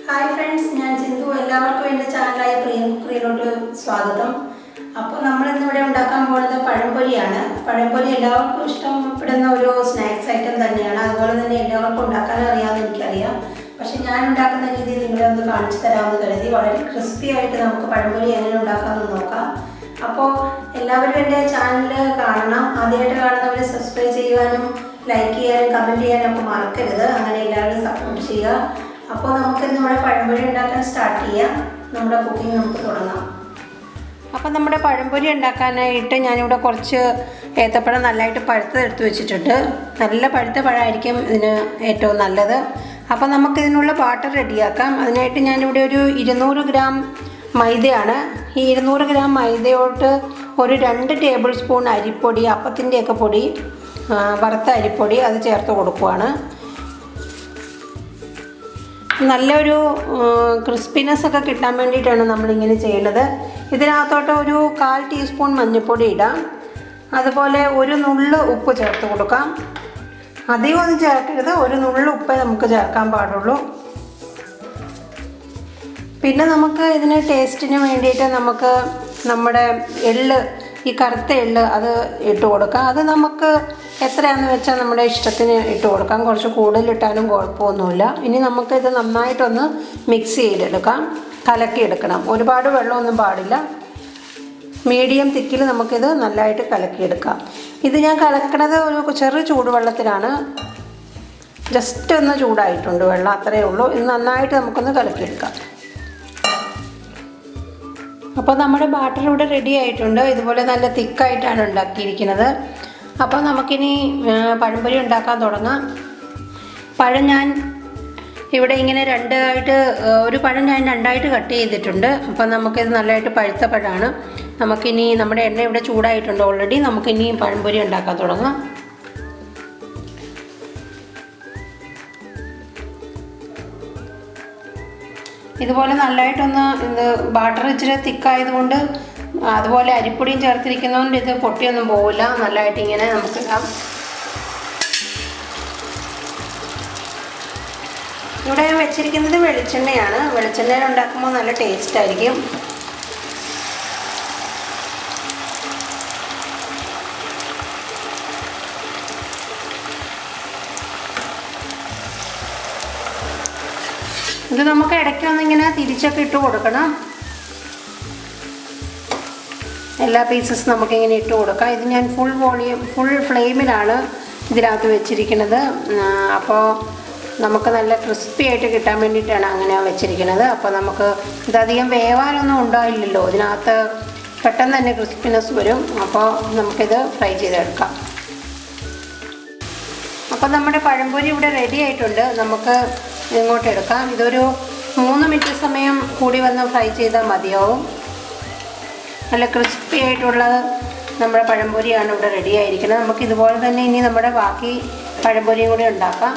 Hi friends, ഞാൻ സിന്ധു. എല്ലാവർക്കും എൻ്റെ ചാനലായ പ്രിയം കുക്കറിയിലോട്ട് സ്വാഗതം. അപ്പോൾ നമ്മളിന്നിവിടെ ഉണ്ടാക്കാൻ പോകുന്നത് പഴംപൊരിയാണ്. പഴംപൊരി എല്ലാവർക്കും ഇഷ്ടപ്പെടുന്ന ഒരു സ്നാക്സ് ഐറ്റം തന്നെയാണ്. അതുപോലെ തന്നെ എല്ലാവർക്കും ഉണ്ടാക്കാൻ അറിയാമെന്ന് എനിക്കറിയാം. പക്ഷെ ഞാൻ ഉണ്ടാക്കുന്ന രീതി നിങ്ങളെ ഒന്ന് കാണിച്ചു തരാമെന്ന് കരുതി. വളരെ ക്രിസ്പി ആയിട്ട് നമുക്ക് പഴംപൊരി എങ്ങനെ ഉണ്ടാക്കാമെന്ന് നോക്കാം. അപ്പോൾ എല്ലാവരും എൻ്റെ ചാനൽ കാണണം. ആദ്യമായിട്ട് കാണുന്നവർ സബ്സ്ക്രൈബ് ചെയ്യുവാനും ലൈക്ക് ചെയ്യാനും കമൻറ്റ് ചെയ്യാനും ഒക്കെ മറക്കരുത്. അങ്ങനെ എല്ലാവരും സപ്പോർട്ട് ചെയ്യുക. അപ്പോൾ നമുക്കിന്ന് നമ്മുടെ പഴംപൊരി ഉണ്ടാക്കാൻ സ്റ്റാർട്ട് ചെയ്യാം. നമ്മുടെ കുക്കിംഗ് നമുക്ക് തുടങ്ങാം. അപ്പോൾ നമ്മുടെ പഴംപൊരി ഉണ്ടാക്കാനായിട്ട് ഞാനിവിടെ കുറച്ച് ഏത്തപ്പഴം നല്ലതായിട്ട് പഴുത്തതെടുത്ത് വെച്ചിട്ടുണ്ട്. നല്ല പഴുത്ത പഴമായിരിക്കും ഇതിന് ഏറ്റവും നല്ലത്. അപ്പോൾ നമുക്കിതിനുള്ള ബാറ്റർ റെഡിയാക്കാം. അതിനായിട്ട് ഞാനിവിടെ ഒരു 200 ഗ്രാം മൈദയാണ്. ഈ 200 ഗ്രാം മൈദയോട്ട് ഒരു 2 ടേബിൾ സ്പൂൺ അരിപ്പൊടി, അപ്പത്തിൻ്റെയൊക്കെ പൊടി, വറുത്ത അരിപ്പൊടി അത് ചേർത്ത് കൊടുക്കുവാണ്. നല്ലൊരു ക്രിസ്പിനെസ് ഒക്കെ കിട്ടാൻ വേണ്ടിയിട്ടാണ് നമ്മളിങ്ങനെ ചെയ്യുന്നത്. ഇതിനകത്തോട്ട് ഒരു 1/4 ടീസ്പൂൺ മഞ്ഞൾപ്പൊടി ഇടാം. അതുപോലെ ഒരു നുള്ള് ഉപ്പ് ചേർത്ത് കൊടുക്കാം. അധികം ഒന്നും ചേർക്കരുത്, ഒരു നുള്ള് ഉപ്പേ നമുക്ക് ചേർക്കാൻ പാടുള്ളൂ. പിന്നെ നമുക്ക് ഇതിന് ടേസ്റ്റിന് വേണ്ടിയിട്ട് നമുക്ക് നമ്മുടെ എള്ള്, ഈ കറുത്ത എള്ള് അത് ഇട്ട് കൊടുക്കാം. അത് നമുക്ക് എത്രയാണെന്ന് വെച്ചാൽ നമ്മുടെ ഇഷ്ടത്തിന് ഇട്ട് കൊടുക്കാം. കുറച്ച് കൂടുതലിട്ടാലും കുഴപ്പമൊന്നുമില്ല. ഇനി നമുക്കിത് നന്നായിട്ടൊന്ന് മിക്സ് ചെയ്തെടുക്കാം, കലക്കിയെടുക്കണം. ഒരുപാട് വെള്ളമൊന്നും പാടില്ല, മീഡിയം തിക്കിൽ നമുക്കിത് നല്ലതായിട്ട് കലക്കിയെടുക്കാം. ഇത് ഞാൻ കലക്കണത് ഒരു ചെറു ചൂടുവെള്ളത്തിലാണ്. ജസ്റ്റ് ഒന്ന് ചൂടായിട്ടുണ്ട് വെള്ളം, അത്രയേ ഉള്ളൂ. ഇത് നന്നായിട്ട് നമുക്കൊന്ന് കലക്കിയെടുക്കാം. അപ്പോൾ നമ്മുടെ ബാറ്റർ ഇവിടെ റെഡി ആയിട്ടുണ്ട്. ഇതുപോലെ നല്ല തിക്കായിട്ടാണ് ഉണ്ടാക്കിയിരിക്കുന്നത്. അപ്പോൾ നമുക്കിനി പഴംപൊരി ഉണ്ടാക്കാൻ തുടങ്ങാം. പഴം ഞാൻ ഇവിടെ ഇങ്ങനെ ഒരു പഴം ഞാൻ രണ്ടായിട്ട് കട്ട് ചെയ്തിട്ടുണ്ട്. അപ്പോൾ നമുക്കിത് നല്ലതായിട്ട് പഴുത്ത പഴമാണ്. നമുക്കിനി നമ്മുടെ എണ്ണ ഇവിടെ ചൂടായിട്ടുണ്ട് ഓൾറെഡി. നമുക്കിനി പഴംപൊരി ഉണ്ടാക്കാൻ തുടങ്ങാം. ഇതുപോലെ നല്ലതായിട്ടൊന്ന് ഇത് ബാറ്റർ ഇച്ചിരി തിക്കായതുകൊണ്ട്, അതുപോലെ അരിപ്പൊടിയും ചേർത്തിരിക്കുന്നതുകൊണ്ട് ഇത് പൊട്ടിയൊന്നും പോവില്ല. നല്ലതായിട്ട് ഇങ്ങനെ നമുക്കിടാം. ഇവിടെ ഞാൻ വെച്ചിരിക്കുന്നത് വെളിച്ചെണ്ണയാണ്. വെളിച്ചെണ്ണയിൽ ഉണ്ടാക്കുമ്പോൾ നല്ല ടേസ്റ്റ് ആയിരിക്കും. ഇത് നമുക്ക് ഇടയ്ക്കൊന്നിങ്ങനെ തിരിച്ചൊക്കെ ഇട്ട് കൊടുക്കണം. എല്ലാ പീസസ് നമുക്കിങ്ങനെ ഇട്ട് കൊടുക്കാം. ഇത് ഞാൻ ഫുൾ ഫ്ലെയിമിലാണ് ഇതിനകത്ത് വെച്ചിരിക്കുന്നത്. അപ്പോൾ നമുക്ക് നല്ല ക്രിസ്പി ആയിട്ട് കിട്ടാൻ വേണ്ടിയിട്ടാണ് അങ്ങനെ വെച്ചിരിക്കുന്നത്. അപ്പോൾ നമുക്ക് ഇതധികം വേവാനൊന്നും ഉണ്ടായില്ലല്ലോ, ഇതിനകത്ത് പെട്ടെന്ന് തന്നെ ക്രിസ്പിനെസ് വരും. അപ്പോൾ നമുക്കിത് ഫ്രൈ ചെയ്തെടുക്കാം. അപ്പോൾ നമ്മുടെ പഴംപൊരി ഇവിടെ റെഡി ആയിട്ടുണ്ട്. നമുക്ക് ഇങ്ങോട്ട് എടുക്കാം. ഇതൊരു 3 മിനിറ്റ് സമയം കൂടി വന്ന് ഫ്രൈ ചെയ്താൽ മതിയാവും. നല്ല ക്രിസ്പി ആയിട്ടുള്ള നമ്മുടെ പഴംപൊരിയാണ് ഇവിടെ റെഡി ആയിരിക്കുന്നത്. നമുക്ക് ഇതുപോലെ തന്നെ ഇനി നമ്മുടെ ബാക്കി പഴംപൊരിയും കൂടി ഉണ്ടാക്കാം.